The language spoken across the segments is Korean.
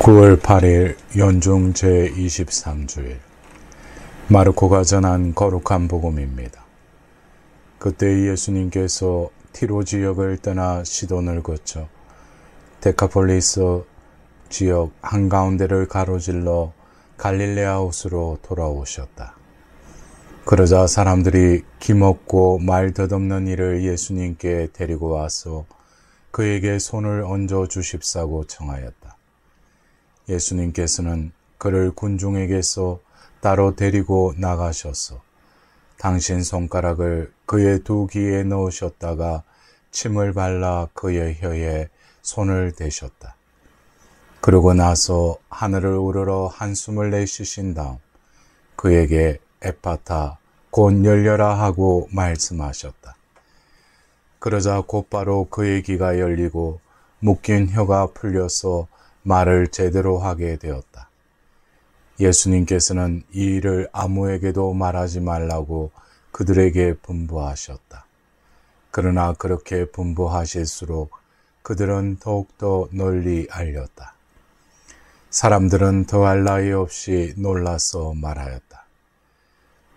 9월 8일 연중 제23주일 마르코가 전한 거룩한 복음입니다. 그때 예수님께서 티로 지역을 떠나 시돈을 거쳐 데카폴리스 지역 한가운데를 가로질러 갈릴레아 호수로 돌아오셨다. 그러자 사람들이 기먹고 말 덧없는 이를 예수님께 데리고 와서 그에게 손을 얹어 주십사고 청하였다. 예수님께서는 그를 군중에게서 따로 데리고 나가셔서 당신 손가락을 그의 두 귀에 넣으셨다가 침을 발라 그의 혀에 손을 대셨다. 그러고 나서 하늘을 우러러 한숨을 내쉬신 다음 그에게 에파타 곧 열려라 하고 말씀하셨다. 그러자 곧바로 그의 귀가 열리고 묶인 혀가 풀려서 말을 제대로 하게 되었다. 예수님께서는 이 일을 아무에게도 말하지 말라고 그들에게 분부하셨다. 그러나 그렇게 분부하실수록 그들은 더욱더 널리 알렸다. 사람들은 더할 나위 없이 놀라서 말하였다.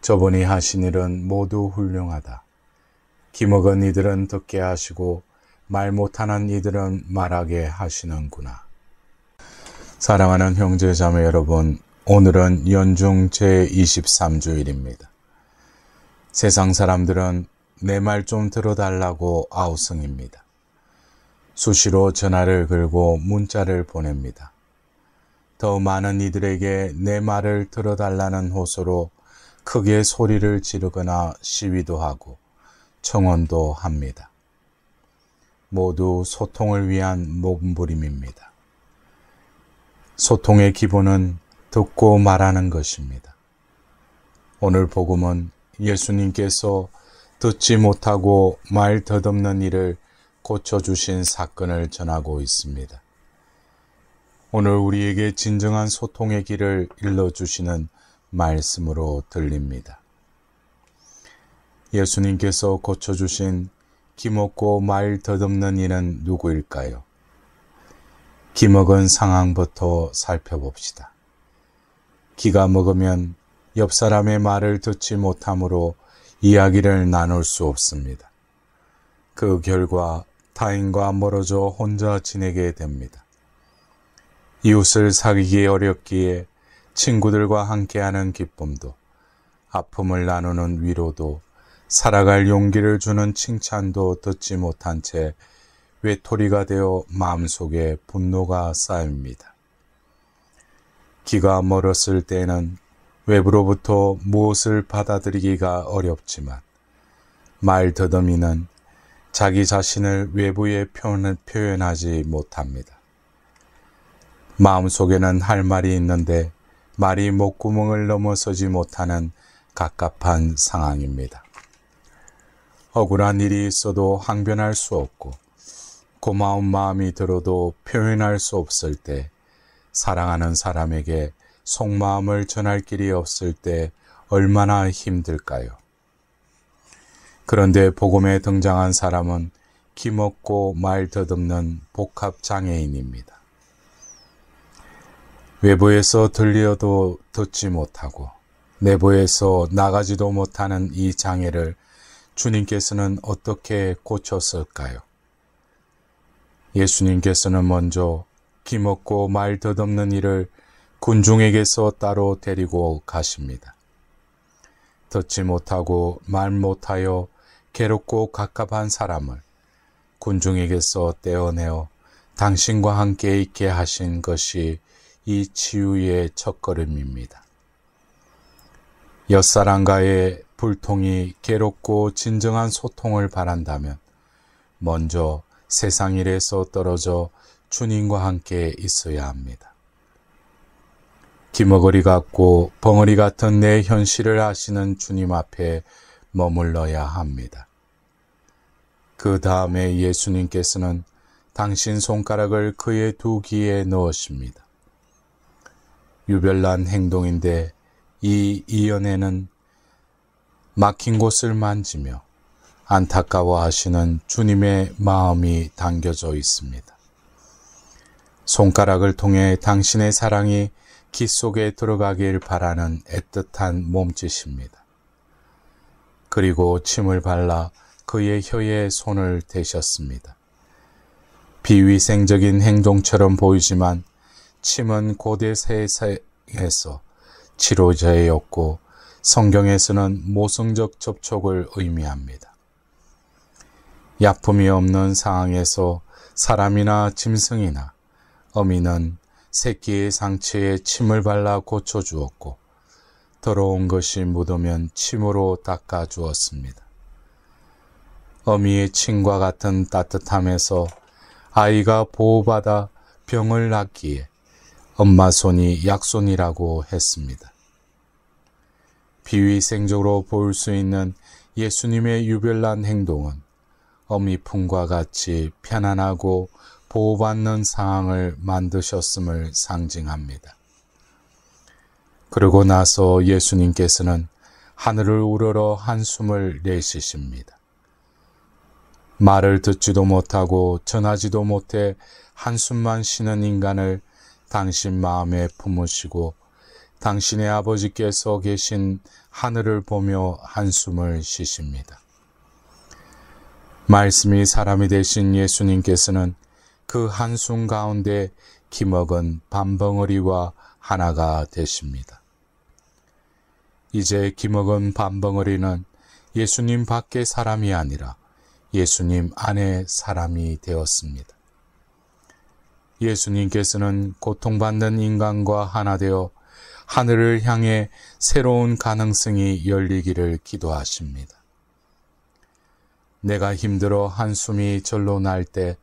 저분이 하신 일은 모두 훌륭하다. 기먹은 이들은 듣게 하시고 말 못하는 이들은 말하게 하시는구나. 사랑하는 형제자매 여러분, 오늘은 연중 제23주일입니다. 세상 사람들은 내 말 좀 들어달라고 아우성입니다. 수시로 전화를 걸고 문자를 보냅니다. 더 많은 이들에게 내 말을 들어달라는 호소로 크게 소리를 지르거나 시위도 하고 청원도 합니다. 모두 소통을 위한 몸부림입니다. 소통의 기본은 듣고 말하는 것입니다. 오늘 복음은 예수님께서 듣지 못하고 말 덧없는 이를 고쳐주신 사건을 전하고 있습니다. 오늘 우리에게 진정한 소통의 길을 일러주시는 말씀으로 들립니다. 예수님께서 고쳐주신 기먹고 말 덧없는 이는 누구일까요? 기먹은 상황부터 살펴봅시다. 기가 먹으면 옆 사람의 말을 듣지 못하므로 이야기를 나눌 수 없습니다. 그 결과 타인과 멀어져 혼자 지내게 됩니다. 이웃을 사귀기 어렵기에 친구들과 함께하는 기쁨도, 아픔을 나누는 위로도, 살아갈 용기를 주는 칭찬도 듣지 못한 채 외톨이가 되어 마음속에 분노가 쌓입니다. 기가 멀었을 때는 외부로부터 무엇을 받아들이기가 어렵지만 말 더듬이는 자기 자신을 외부에 표현하지 못합니다. 마음속에는 할 말이 있는데 말이 목구멍을 넘어서지 못하는 갑갑한 상황입니다. 억울한 일이 있어도 항변할 수 없고 고마운 마음이 들어도 표현할 수 없을 때, 사랑하는 사람에게 속마음을 전할 길이 없을 때 얼마나 힘들까요? 그런데 복음에 등장한 사람은 기먹고 말 덧없는 복합장애인입니다. 외부에서 들려도 듣지 못하고 내부에서 나가지도 못하는 이 장애를 주님께서는 어떻게 고쳤을까요? 예수님께서는 먼저 기먹고 말 덧없는 이를 군중에게서 따로 데리고 가십니다. 듣지 못하고 말 못하여 괴롭고 갑갑한 사람을 군중에게서 떼어내어 당신과 함께 있게 하신 것이 이 치유의 첫걸음입니다. 옆사람과의 불통이 괴롭고 진정한 소통을 바란다면 먼저 세상 일에서 떨어져 주님과 함께 있어야 합니다. 기머거리 같고 벙어리 같은 내 현실을 아시는 주님 앞에 머물러야 합니다. 그 다음에 예수님께서는 당신 손가락을 그의 두 귀에 넣으십니다. 유별난 행동인데 이 이연에는 막힌 곳을 만지며 안타까워하시는 주님의 마음이 담겨져 있습니다. 손가락을 통해 당신의 사랑이 귀 속에 들어가길 바라는 애틋한 몸짓입니다. 그리고 침을 발라 그의 혀에 손을 대셨습니다. 비위생적인 행동처럼 보이지만 침은 고대 세상에서 치료제였고 성경에서는 모성적 접촉을 의미합니다. 약품이 없는 상황에서 사람이나 짐승이나 어미는 새끼의 상처에 침을 발라 고쳐주었고 더러운 것이 묻으면 침으로 닦아주었습니다. 어미의 침과 같은 따뜻함에서 아이가 보호받아 병을 낫기에 엄마 손이 약손이라고 했습니다. 비위생적으로 볼 수 있는 예수님의 유별난 행동은 어미 품과 같이 편안하고 보호받는 상황을 만드셨음을 상징합니다. 그러고 나서 예수님께서는 하늘을 우러러 한숨을 내쉬십니다. 말을 듣지도 못하고 전하지도 못해 한숨만 쉬는 인간을 당신 마음에 품으시고 당신의 아버지께서 계신 하늘을 보며 한숨을 쉬십니다. 말씀이 사람이 되신 예수님께서는 그 한숨 가운데 기먹은 밤벙어리와 하나가 되십니다. 이제 기먹은 밤벙어리는 예수님 밖의 사람이 아니라 예수님 안의 사람이 되었습니다. 예수님께서는 고통받는 인간과 하나 되어 하늘을 향해 새로운 가능성이 열리기를 기도하십니다. 내가 힘들어 한숨이 절로 날 때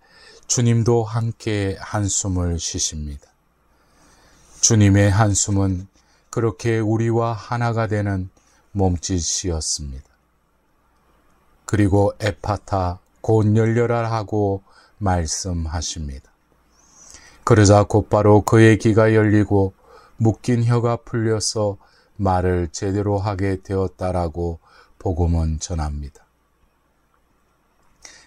주님도 함께 한숨을 쉬십니다. 주님의 한숨은 그렇게 우리와 하나가 되는 몸짓이었습니다. 그리고 에파타 곧 열려라 하고 말씀하십니다. 그러자 곧바로 그의 귀가 열리고 묶인 혀가 풀려서 말을 제대로 하게 되었다라고 복음은 전합니다.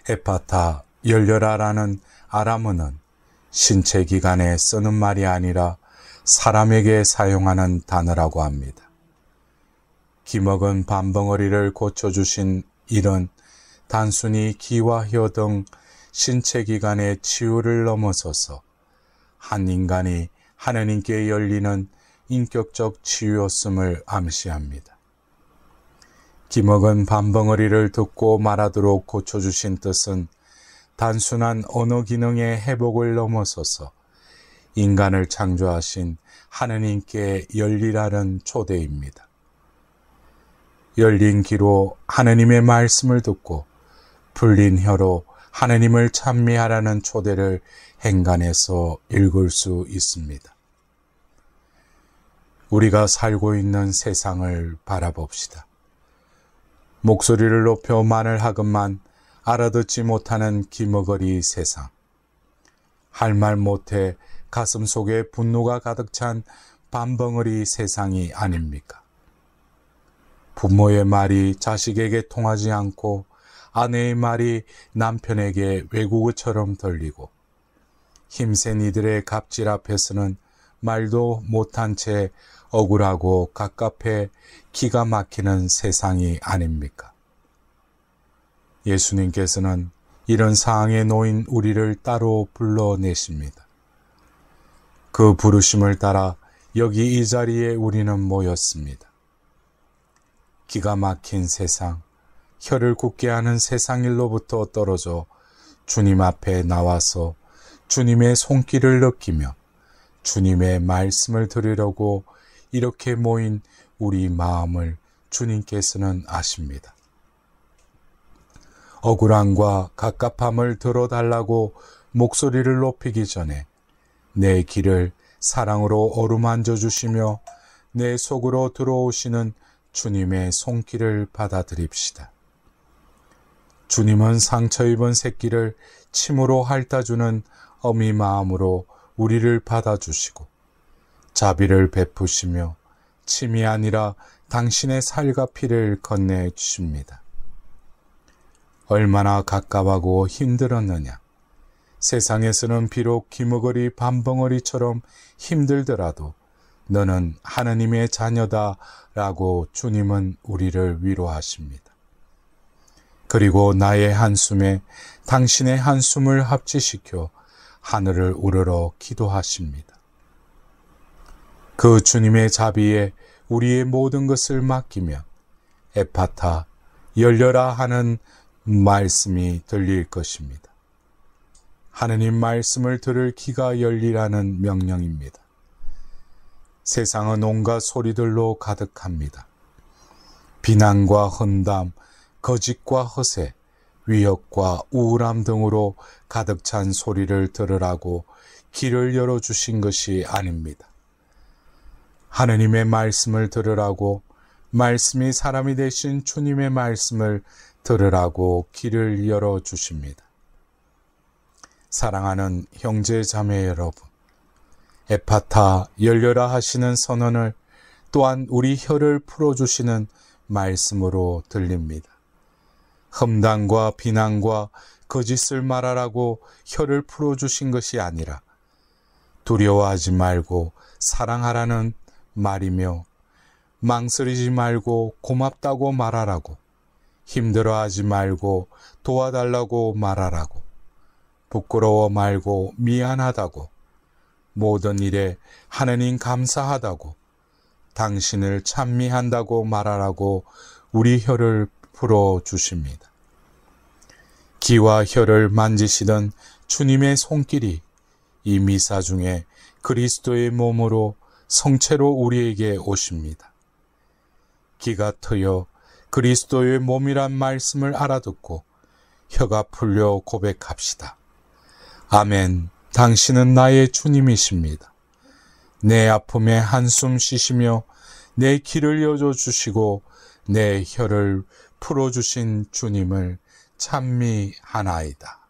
에파타 열려라라는 아람어는 신체 기관에 쓰는 말이 아니라 사람에게 사용하는 단어라고 합니다. 기먹은 밤벙어리를 고쳐주신 일은 단순히 귀와 혀 등 신체 기관의 치유를 넘어서서 한 인간이 하나님께 열리는 인격적 치유였음을 암시합니다. 기먹은 밤벙어리를 듣고 말하도록 고쳐주신 뜻은 단순한 언어 기능의 회복을 넘어서서 인간을 창조하신 하나님께 열리라는 초대입니다. 열린 귀로 하나님의 말씀을 듣고 풀린 혀로 하나님을 찬미하라는 초대를 행간에서 읽을 수 있습니다. 우리가 살고 있는 세상을 바라봅시다. 목소리를 높여 말을 하건만 알아듣지 못하는 기머거리 세상. 할 말 못해 가슴 속에 분노가 가득 찬 밤벙어리 세상이 아닙니까? 부모의 말이 자식에게 통하지 않고 아내의 말이 남편에게 외국어처럼 들리고 힘센 이들의 갑질 앞에서는 말도 못한 채 억울하고 갑갑해 기가 막히는 세상이 아닙니까? 예수님께서는 이런 상황에 놓인 우리를 따로 불러내십니다. 그 부르심을 따라 여기 이 자리에 우리는 모였습니다. 기가 막힌 세상, 혀를 굳게 하는 세상 일로부터 떨어져 주님 앞에 나와서 주님의 손길을 느끼며 주님의 말씀을 들으려고 이렇게 모인 우리 마음을 주님께서는 아십니다. 억울함과 갑갑함을 들어달라고 목소리를 높이기 전에 내 귀를 사랑으로 어루만져 주시며 내 속으로 들어오시는 주님의 손길을 받아들입시다. 주님은 상처 입은 새끼를 침으로 핥아주는 어미 마음으로 우리를 받아주시고 자비를 베푸시며 침이 아니라 당신의 살과 피를 건네주십니다. 얼마나 가까워하고 힘들었느냐. 세상에서는 비록 기머거리 밤벙어리처럼 힘들더라도 너는 하느님의 자녀다라고 주님은 우리를 위로하십니다. 그리고 나의 한숨에 당신의 한숨을 합치시켜 하늘을 우러러 기도하십니다. 그 주님의 자비에 우리의 모든 것을 맡기면 에파타, 열려라 하는 말씀이 들릴 것입니다. 하느님 말씀을 들을 귀가 열리라는 명령입니다. 세상은 온갖 소리들로 가득합니다. 비난과 험담, 거짓과 허세, 위협과 우울함 등으로 가득 찬 소리를 들으라고 길을 열어주신 것이 아닙니다. 하느님의 말씀을 들으라고, 말씀이 사람이 되신 주님의 말씀을 들으라고 길을 열어주십니다. 사랑하는 형제 자매 여러분, 에파타 열려라 하시는 선언을 또한 우리 혀를 풀어주시는 말씀으로 들립니다. 험담과 비난과 거짓을 말하라고 혀를 풀어주신 것이 아니라 두려워하지 말고 사랑하라는 말이며 망설이지 말고 고맙다고 말하라고, 힘들어하지 말고 도와달라고 말하라고, 부끄러워 말고 미안하다고, 모든 일에 하느님 감사하다고, 당신을 찬미한다고 말하라고 우리 혀를 풀어주십니다. 귀와 혀를 만지시던 주님의 손길이 이 미사 중에 그리스도의 몸으로 성체로 우리에게 오십니다. 귀가 트여 그리스도의 몸이란 말씀을 알아듣고 혀가 풀려 고백합시다. 아멘. 당신은 나의 주님이십니다. 내 아픔에 한숨 쉬시며 내 길을 여줘주시고 내 혀를 풀어주신 주님을 찬미하나이다.